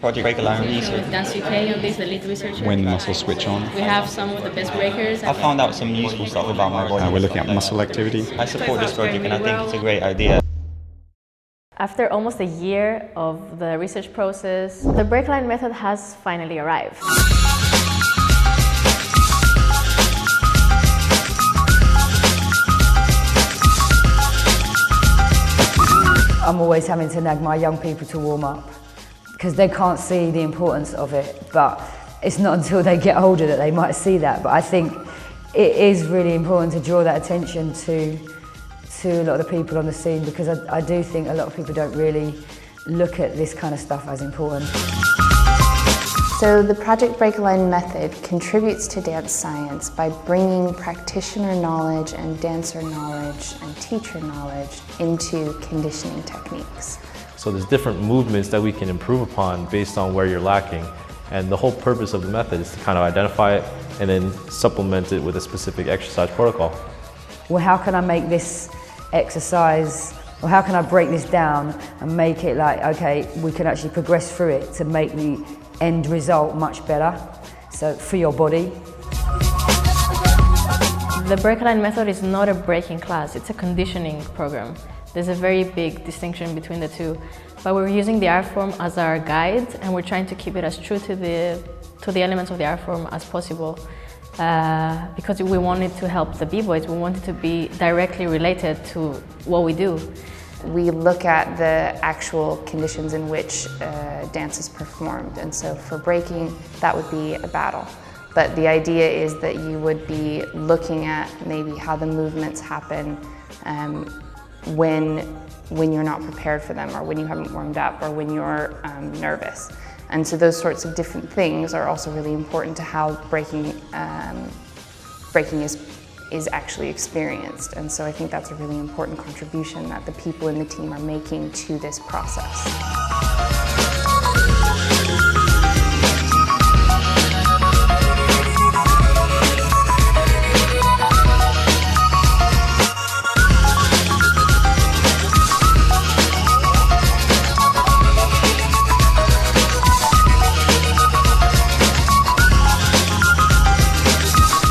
Project Breakalign research. With Dance UK on this, the lead researcher. When muscles switch on. We have some of the best breakers. I found out some useful stuff about my body. We're looking at muscle activity. I support this project and I think it's a great idea. After almost a year of the research process, the Breakalign method has finally arrived. I'm always having to nag my young people to warm up because they can't see the importance of it, but it's not until they get older that they might see that. But I think it is really important to draw that attention to a lot of the people on the scene, because I do think a lot of people don't really look at this kind of stuff as important. So the Project Breakalign method contributes to dance science by bringing practitioner knowledge and dancer knowledge and teacher knowledge into conditioning techniques. So there's different movements that we can improve upon based on where you're lacking. And the whole purpose of the method is to kind of identify it and then supplement it with a specific exercise protocol. Well, how can I make this exercise, or how can I break this down and make it like, okay, we can actually progress through it to make the end result much better, so for your body. The Breakalign method is not a breaking class, it's a conditioning program. There's a very big distinction between the two, but we're using the art form as our guide and we're trying to keep it as true to the elements of the art form as possible. Because we wanted to help the b-boys, we wanted to be directly related to what we do. We look at the actual conditions in which dance is performed, and so for breaking, that would be a battle. But the idea is that you would be looking at maybe how the movements happen when you're not prepared for them, or when you haven't warmed up, or when you're nervous. And so those sorts of different things are also really important to how breaking is actually experienced. And so I think that's a really important contribution that the people in the team are making to this process.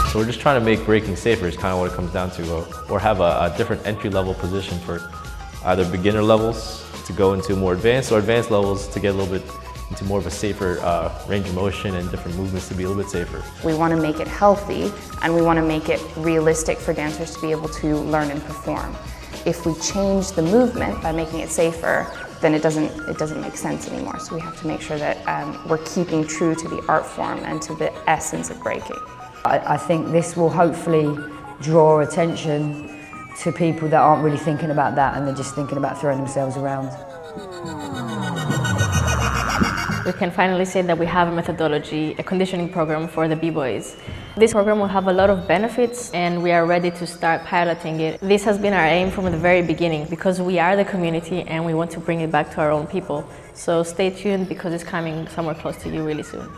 So we're just trying to make breaking safer is kind of what it comes down to, or have a different entry-level position for either beginner levels to go into more advanced, or advanced levels to get a little bit into more of a safer range of motion and different movements to be a little bit safer. We want to make it healthy, and we want to make it realistic for dancers to be able to learn and perform. If we change the movement by making it safer, then it doesn't make sense anymore. So we have to make sure that we're keeping true to the art form and to the essence of breaking. I think this will hopefully draw attention to people that aren't really thinking about that, and they're just thinking about throwing themselves around. We can finally say that we have a methodology, a conditioning program for the b-boys. This program will have a lot of benefits and we are ready to start piloting it. This has been our aim from the very beginning, because we are the community and we want to bring it back to our own people. So stay tuned, because it's coming somewhere close to you really soon.